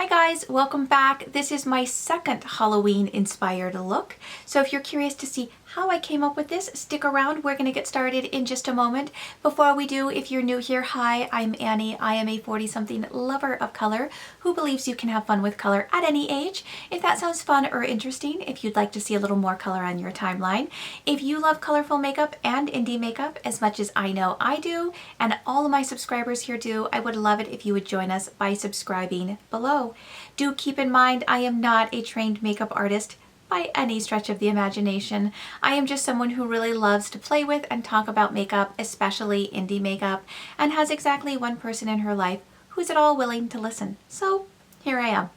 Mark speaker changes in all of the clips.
Speaker 1: Hi guys, welcome back. This is my second Halloween inspired look. So if you're curious to see how I came up with this, stick around. We're going to get started in just a moment. Before we do, if you're new here, hi, I'm Annie. I am a 40-something lover of color who believes you can have fun with color at any age. If that sounds fun or interesting, if you'd like to see a little more color on your timeline, if you love colorful makeup and indie makeup as much as I know I do, and all of my subscribers here do, I would love it if you would join us by subscribing below. Do keep in mind, I am not a trained makeup artist by any stretch of the imagination. I am just someone who really loves to play with and talk about makeup, especially indie makeup, and has exactly one person in her life who's at all willing to listen. So here I am.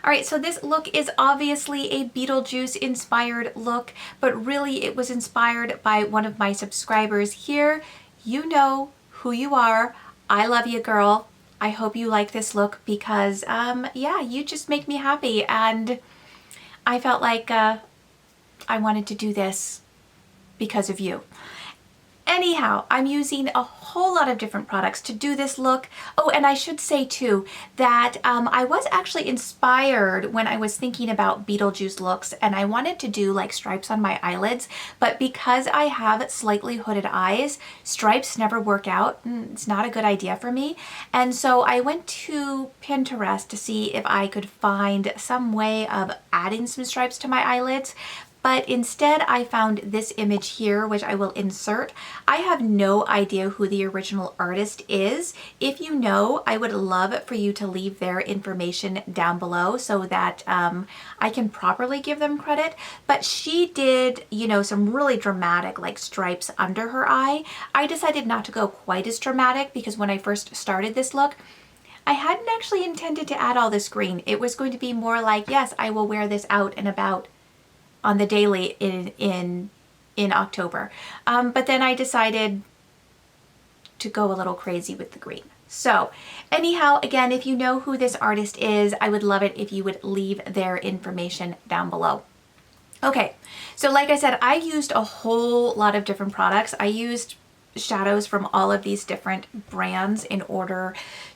Speaker 1: All right, so this look is obviously a Beetlejuice inspired look, but really it was inspired by one of my subscribers here. You know who you are. I love you, girl. I hope you like this look because, yeah, you just make me happy, and I felt like I wanted to do this because of you. Anyhow, I'm using a whole lot of different products to do this look. Oh, and I should say too that I was actually inspired when I was thinking about Beetlejuice looks, and I wanted to do like stripes on my eyelids, but because I have slightly hooded eyes, stripes never work out. It's not a good idea for me. And so I went to Pinterest to see if I could find some way of adding some stripes to my eyelids. But instead I found this image here, which I will insert. I have no idea who the original artist is. If you know, I would love for you to leave their information down below so that I can properly give them credit. But she did, you know, some really dramatic like stripes under her eye. I decided not to go quite as dramatic because when I first started this look, I hadn't actually intended to add all this green. It was going to be more like, yes, I will wear this out and about on the daily in October. But then I decided to go a little crazy with the green. So anyhow, again, if you know who this artist is, I would love it if you would leave their information down below. Okay, so like I said, I used a whole lot of different products. I used shadows from all of these different brands in order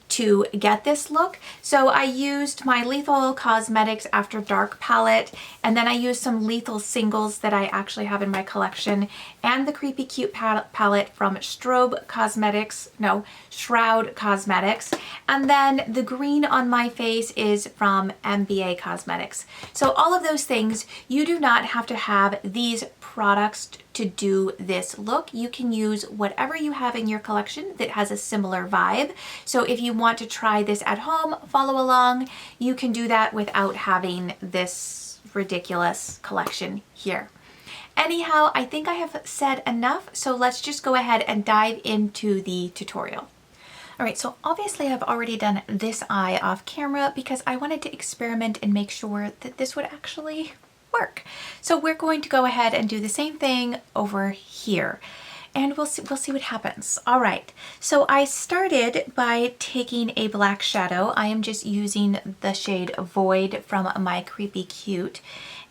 Speaker 1: to get this look. So I used my Lethal Cosmetics After Dark palette, and then I used some Lethal singles that I actually have in my collection, and the Creepy Cute palette from Shroud Cosmetics, and then the green on my face is from MBA Cosmetics. So all of those things, you do not have to have these products to do this look. You can use whatever you have in your collection that has a similar vibe. So if you want to try this at home, follow along, you can do that without having this ridiculous collection here. Anyhow, I think I have said enough, so let's just go ahead and dive into the tutorial. All right, so obviously I've already done this eye off camera because I wanted to experiment and make sure that this would actually work. So we're going to go ahead and do the same thing over here, and we'll see what happens. All right, so I started by taking a black shadow. I am just using the shade Void from my Creepy Cute,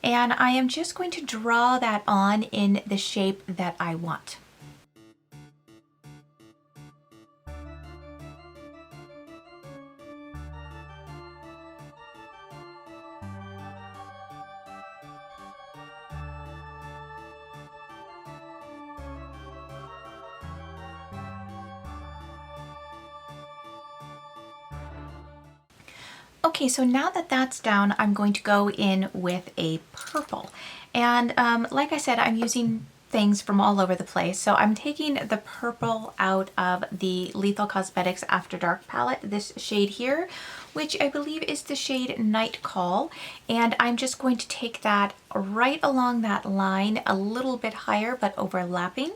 Speaker 1: and I am just going to draw that on in the shape that I want. Okay, so now that that's down, I'm going to go in with a purple. And like I said, I'm using things from all over the place. So I'm taking the purple out of the Lethal Cosmetics After Dark palette, this shade here, which I believe is the shade Night Call. And I'm just going to take that right along that line, a little bit higher, but overlapping.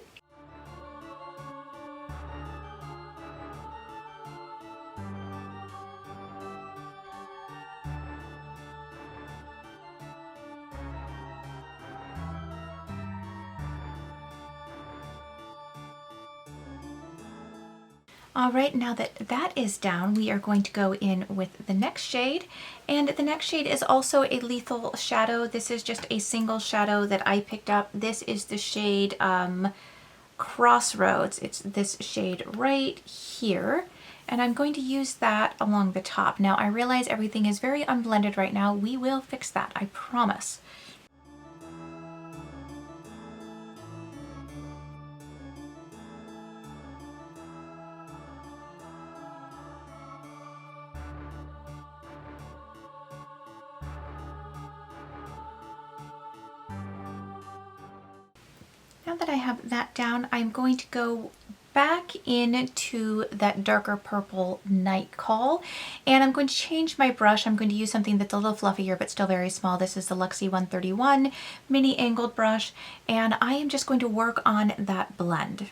Speaker 1: All right, now that that is down, we are going to go in with the next shade. And the next shade is also a Lethal shadow. This is just a single shadow that I picked up. This is the shade Crossroads. It's this shade right here. And I'm going to use that along the top. Now I realize everything is very unblended right now. We will fix that, I promise. Now that I have that down, I'm going to go back into that darker purple Night Call, and I'm going to change my brush. I'm going to use something that's a little fluffier but still very small. This is the Luxie 131 mini angled brush, and I am just going to work on that blend.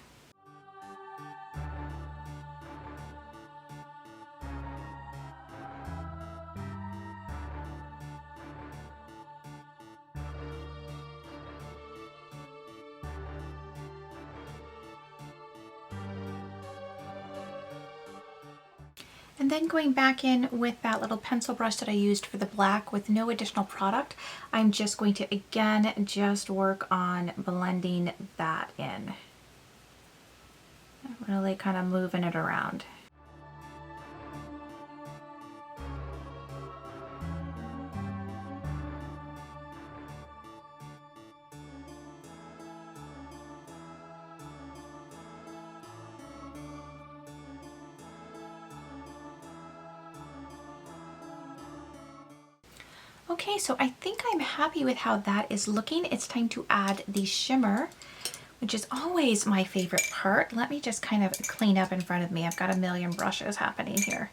Speaker 1: And then going back in with that little pencil brush that I used for the black with no additional product, I'm just going to again just work on blending that in. Really kind of moving it around. Okay, so I think I'm happy with how that is looking. It's time to add the shimmer, which is always my favorite part. Let me just kind of clean up in front of me. I've got a million brushes happening here.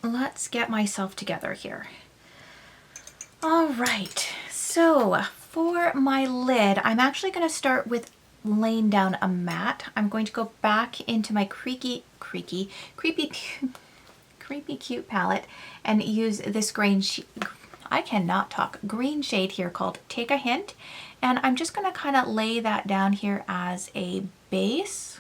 Speaker 1: Let's get myself together here. All right, so for my lid, I'm actually going to start with laying down a matte. I'm going to go back into my creepy cute palette and use this green green shade here called Take a Hint, and I'm just going to kind of lay that down here as a base.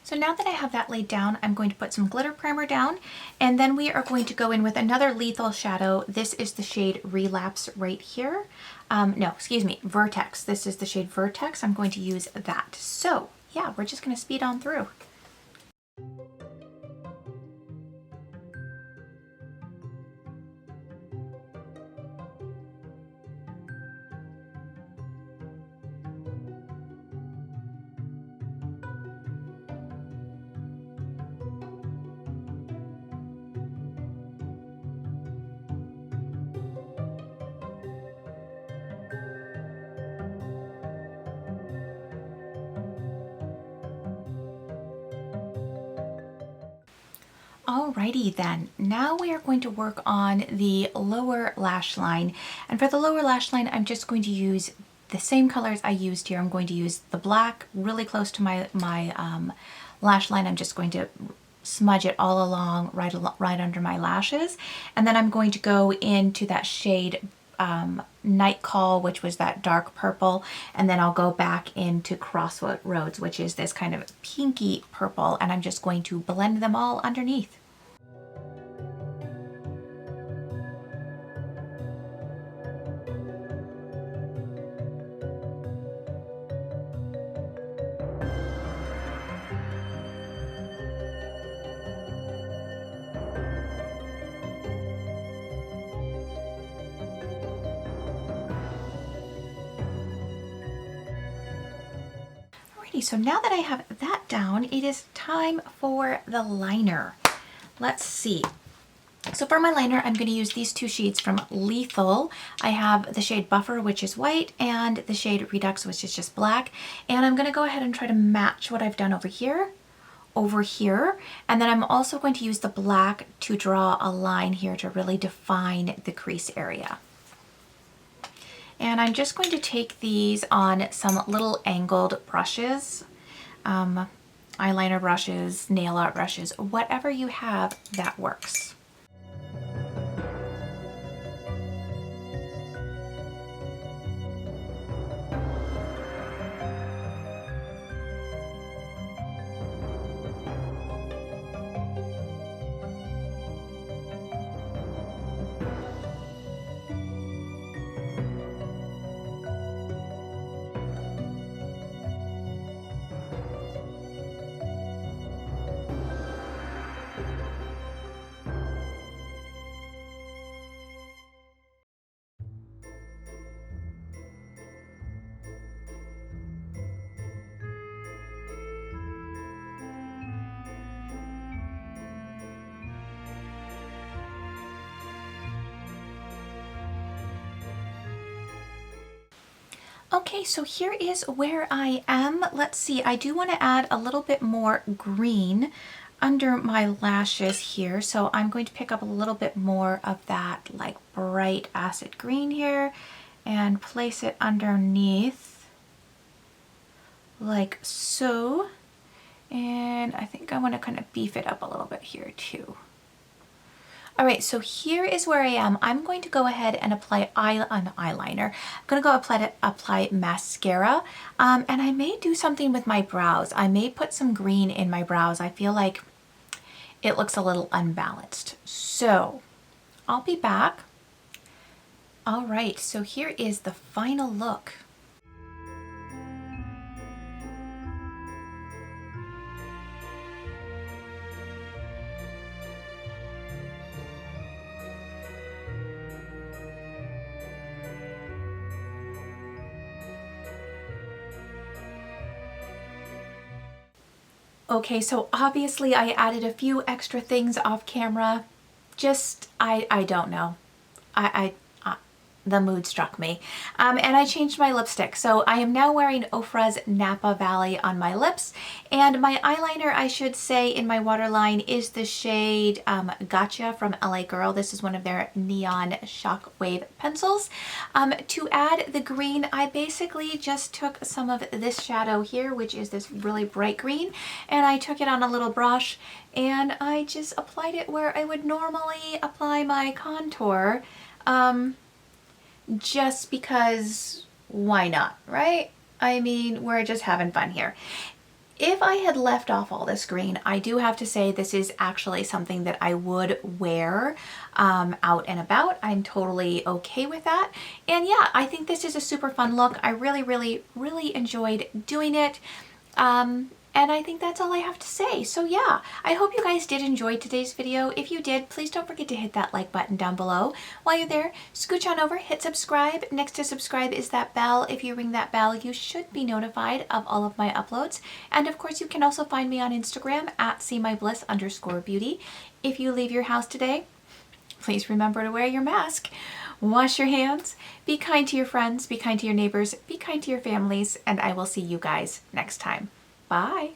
Speaker 1: So now that I have that laid down, I'm going to put some glitter primer down, and then we are going to go in with another lethal shadow. This is the shade Relapse right here. No, excuse me, Vertex. This is the shade Vertex. I'm going to use that. So yeah, we're just going to speed on through. Alrighty then, now we are going to work on the lower lash line, and for the lower lash line I'm just going to use the same colors I used here. I'm going to use the black really close to my lash line. I'm just going to smudge it all along right under my lashes, and then I'm going to go into that shade Night Call, which was that dark purple, and then I'll go back into Crossroads, which is this kind of pinky purple, and I'm just going to blend them all underneath. So now that I have that down, it is time for the liner. Let's see. So for my liner, I'm going to use these two shades from Lethal. I have the shade Buffer, which is white, and the shade Redux, which is just black. And I'm going to go ahead and try to match what I've done over here, and then I'm also going to use the black to draw a line here to really define the crease area. And I'm just going to take these on some little angled brushes, eyeliner brushes, nail art brushes, whatever you have that works. Okay, so here is where I am. Let's see, I do want to add a little bit more green under my lashes here. So I'm going to pick up a little bit more of that like bright acid green here and place it underneath like so. And I think I want to kind of beef it up a little bit here too. All right, so here is where I am. I'm going to go ahead and apply eyeliner. I'm going to go apply mascara, and I may do something with my brows. I may put some green in my brows. I feel like it looks a little unbalanced. So I'll be back. All right, so here is the final look. Okay, so obviously I added a few extra things off camera. Just, I don't know. The mood struck me. And I changed my lipstick. So I am now wearing Ofra's Napa Valley on my lips. And my eyeliner, I should say, in my waterline is the shade Gotcha from LA Girl. This is one of their neon shockwave pencils. To add the green, I basically just took some of this shadow here, which is this really bright green, and I took it on a little brush and I just applied it where I would normally apply my contour. Just because why not, right? I mean, we're just having fun here. If I had left off all this green, I do have to say this is actually something that I would wear out and about. I'm totally okay with that. And yeah, I think this is a super fun look. I really enjoyed doing it. And I think that's all I have to say. So yeah, I hope you guys did enjoy today's video. If you did, please don't forget to hit that like button down below. While you're there, scooch on over, hit subscribe. Next to subscribe is that bell. If you ring that bell, you should be notified of all of my uploads. And of course, you can also find me on Instagram at @seemybliss_beauty. If you leave your house today, please remember to wear your mask. Wash your hands, be kind to your friends, be kind to your neighbors, be kind to your families, and I will see you guys next time. Bye.